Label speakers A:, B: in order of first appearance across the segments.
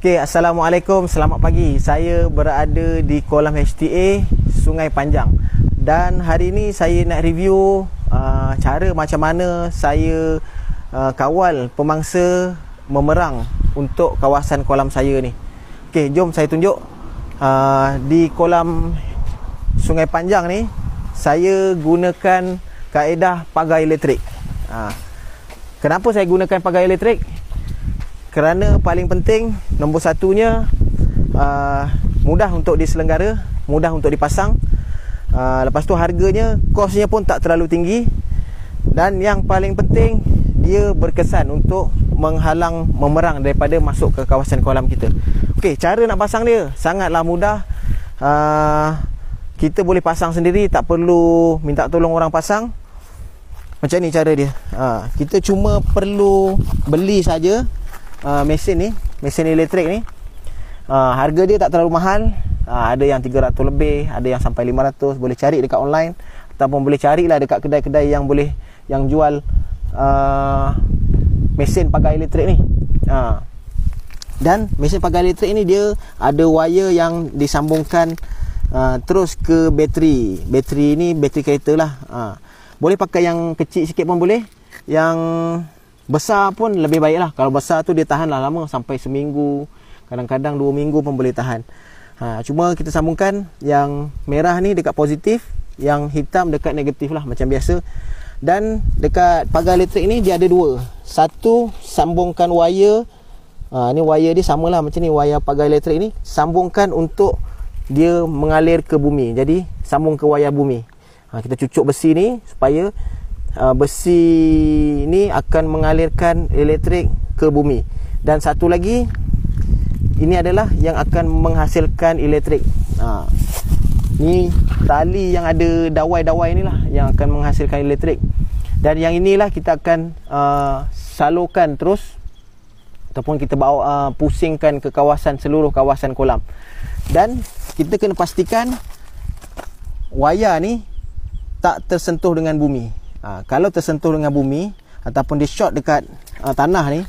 A: Okay, Assalamualaikum, selamat pagi. Saya berada di kolam HTA Sungai Panjang. Dan hari ini saya nak review cara macam mana saya kawal pemangsa memerang untuk kawasan kolam saya ni. Okay, jom saya tunjuk. Di kolam Sungai Panjang ni, saya gunakan kaedah pagar elektrik. Kenapa saya gunakan pagar elektrik? Kerana paling penting, nombor satunya, mudah untuk diselenggara, mudah untuk dipasang. Lepas tu harganya, kosnya pun tak terlalu tinggi. Dan yang paling penting, dia berkesan untuk menghalang memerang daripada masuk ke kawasan kolam kita. Okey, cara nak pasang dia sangatlah mudah. Kita boleh pasang sendiri, tak perlu minta tolong orang pasang. Macam ni cara dia. Kita cuma perlu beli saja mesin ni, mesin elektrik ni. Harga dia tak terlalu mahal. Ada yang 300 lebih, ada yang sampai 500. Boleh cari dekat online, ataupun boleh carilah dekat kedai-kedai yang boleh, yang jual mesin pagar elektrik ni. Dan mesin pagar elektrik ni dia ada wire yang disambungkan terus ke bateri. Bateri ni bateri kereta lah. Boleh pakai yang kecil sikit pun boleh, yang besar pun lebih baik lah. Kalau besar tu dia tahan lah lama, sampai seminggu, kadang-kadang 2 minggu pun boleh tahan. Cuma kita sambungkan yang merah ni dekat positif, yang hitam dekat negatif lah, macam biasa. Dan dekat pagar elektrik ni dia ada dua. Satu, sambungkan wire. Ni wire dia samalah macam ni, wire pagar elektrik ni sambungkan untuk dia mengalir ke bumi. Jadi sambung ke wayar bumi. Kita cucuk besi ni supaya besi ni akan mengalirkan elektrik ke bumi. Dan satu lagi, ini adalah yang akan menghasilkan elektrik. Ni tali yang ada dawai-dawai ni lah yang akan menghasilkan elektrik. Dan yang inilah kita akan salurkan terus, ataupun kita bawa pusingkan ke kawasan, seluruh kawasan kolam. Dan kita kena pastikan wayar ni tak tersentuh dengan bumi. Kalau tersentuh dengan bumi ataupun dia short dekat tanah ni,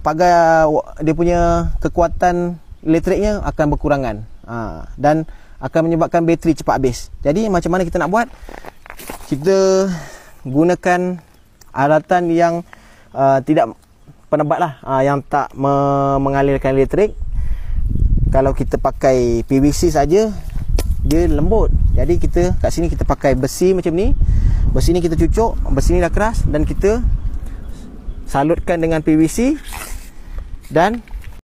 A: pagar dia punya kekuatan elektriknya akan berkurangan, dan akan menyebabkan bateri cepat habis. Jadi macam mana kita nak buat? Kita gunakan alatan yang tidak penebat lah, yang tak mengalirkan elektrik. Kalau kita pakai PVC saja, dia lembut. Jadi kita kat sini kita pakai besi macam ni. Besi ni kita cucuk, besi ni dah keras, dan kita salutkan dengan PVC. Dan